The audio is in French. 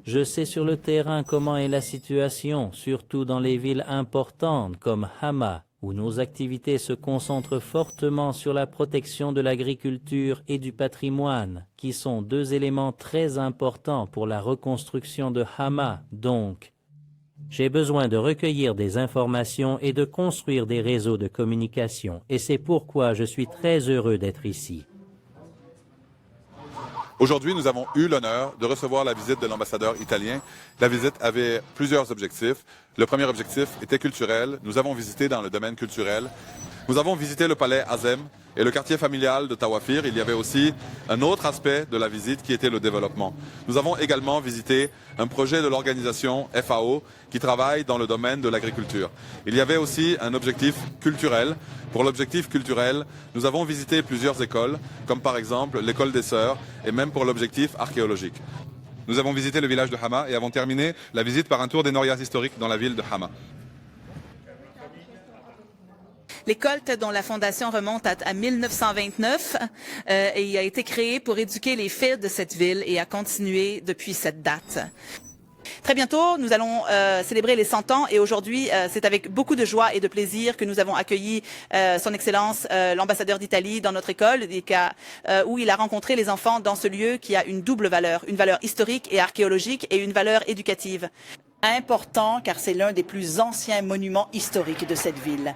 Je sais sur le terrain comment est la situation, surtout dans les villes importantes comme Hama, où nos activités se concentrent fortement sur la protection de l'agriculture et du patrimoine, qui sont deux éléments très importants pour la reconstruction de Hama. Donc, j'ai besoin de recueillir des informations et de construire des réseaux de communication, et c'est pourquoi je suis très heureux d'être ici. Aujourd'hui, nous avons eu l'honneur de recevoir la visite de l'ambassadeur italien. La visite avait plusieurs objectifs. Le premier objectif était culturel. Nous avons visité dans le domaine culturel. Nous avons visité le palais Azem et le quartier familial de Tawafir. Il y avait aussi un autre aspect de la visite qui était le développement. Nous avons également visité un projet de l'organisation FAO qui travaille dans le domaine de l'agriculture. Il y avait aussi un objectif culturel. Pour l'objectif culturel, nous avons visité plusieurs écoles, comme par exemple l'école des Sœurs, et même pour l'objectif archéologique. Nous avons visité le village de Hama et avons terminé la visite par un tour des norias historiques dans la ville de Hama. L'école dont la fondation remonte à 1929 et a été créée pour éduquer les filles de cette ville et a continué depuis cette date. Très bientôt, nous allons célébrer les 100 ans et aujourd'hui, c'est avec beaucoup de joie et de plaisir que nous avons accueilli Son Excellence l'ambassadeur d'Italie dans notre école où il a rencontré les enfants dans ce lieu qui a une double valeur, une valeur historique et archéologique et une valeur éducative. Important car c'est l'un des plus anciens monuments historiques de cette ville.